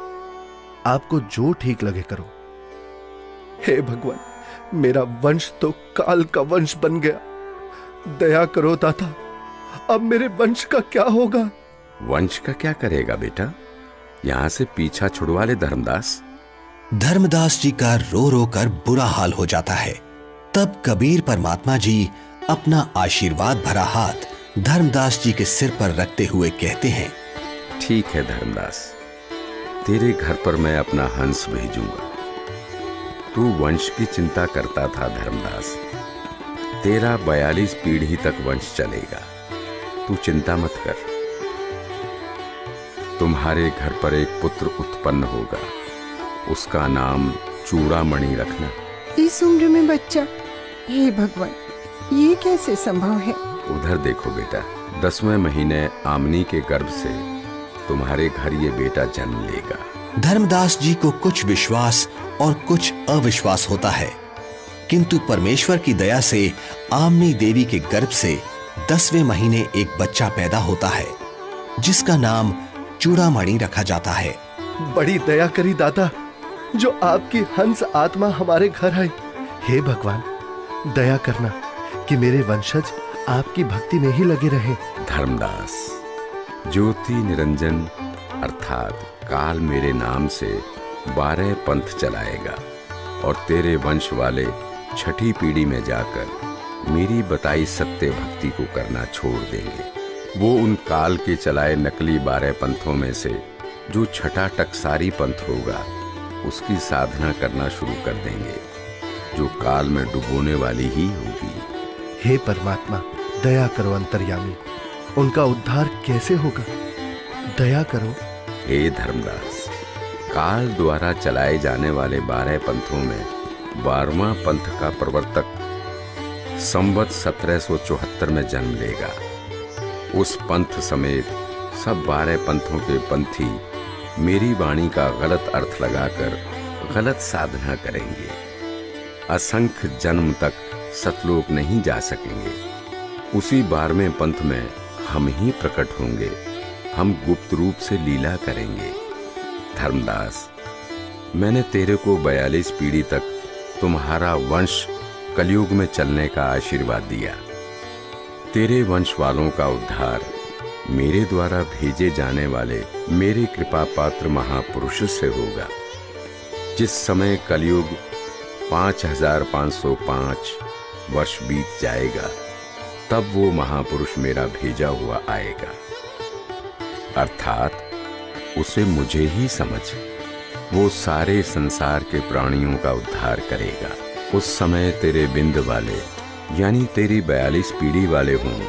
आपको जो ठीक लगे करो। हे भगवान, मेरा वंश तो काल का वंश बन गया, दया करो दाता, अब मेरे वंश का क्या होगा?
वंश का क्या करेगा बेटा, यहां से पीछा छुड़वा ले धर्मदास।
धर्मदास जी का रो रो कर बुरा हाल हो जाता है। तब कबीर परमात्मा जी अपना आशीर्वाद भरा हाथ धर्मदास जी के सिर पर रखते हुए कहते हैं,
ठीक है धर्मदास, तेरे घर पर मैं अपना हंस भेजूंगा। तू वंश की चिंता करता था धर्मदास, तेरा 42 पीढ़ी तक वंश चलेगा, तू चिंता मत कर। तुम्हारे घर पर एक पुत्र उत्पन्न होगा, उसका नाम चूड़ामणि रखना।
इस उम्र में बच्चा, हे भगवान, ये कैसे संभव है?
उधर देखो बेटा, 10वें महीने आमनी के गर्भ से तुम्हारे घर ये बेटा जन्म लेगा।
धर्मदास जी को कुछ विश्वास और कुछ अविश्वास होता है, किंतु परमेश्वर की दया से आमनी देवी के गर्भ से 10वें महीने एक बच्चा पैदा होता है, जिसका नाम चूड़ामणि रखा जाता है।
बड़ी दया करी दादा, जो आपकी हंस आत्मा हमारे घर आई। हे भगवान, दया करना कि मेरे वंशज आपकी भक्ति में ही लगे रहे।
धर्मदास, ज्योति निरंजन अर्थात काल मेरे नाम से 12 पंथ चलाएगा और तेरे वंश वाले 6ठी पीढ़ी में जाकर मेरी बताई सत्य भक्ति को करना छोड़ देंगे। वो उन काल के चलाए नकली 12 पंथों में से जो 6ठा टकसारी पंथ होगा उसकी साधना करना शुरू कर देंगे, जो काल में डुबोने वाली ही होगी।
हे परमात्मा, दया करो अंतर्यामी, उनका उद्धार कैसे होगा? दया करो।
हे धर्मदास, काल द्वारा चलाए जाने वाले 12 पंथों में 12वां पंथ का प्रवर्तक संवत 1774 में जन्म लेगा। उस पंथ समेत सब 12 पंथों के पंथी मेरी वाणी का गलत अर्थ लगाकर गलत साधना करेंगे। असंख्य जन्म तक सतलोक नहीं जा सकेंगे। उसी 12वें पंथ में हम ही प्रकट होंगे। हम गुप्त रूप से लीला करेंगे। धर्मदास, मैंने तेरे को 42 पीढ़ी तक तुम्हारा वंश कलयुग में चलने का आशीर्वाद दिया। तेरे वंश वालों का उद्धार मेरे द्वारा भेजे जाने वाले मेरे कृपा पात्र महापुरुष से होगा। जिस समय कलयुग 5505 वर्ष बीत जाएगा, तब वो महापुरुष मेरा भेजा हुआ आएगा। अर्थात उसे मुझे ही समझ, वो सारे संसार के प्राणियों का उद्धार करेगा। उस समय तेरे बिंद वाले यानी तेरी 42 पीढ़ी वाले हों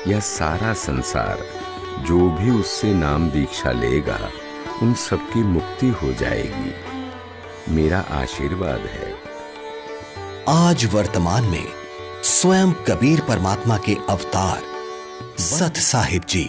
या सारा संसार, जो भी उससे नाम दीक्षा लेगा उन सबकी मुक्ति हो जाएगी। मेरा आशीर्वाद है।
आज वर्तमान में स्वयं कबीर परमात्मा के अवतार सत साहिब जी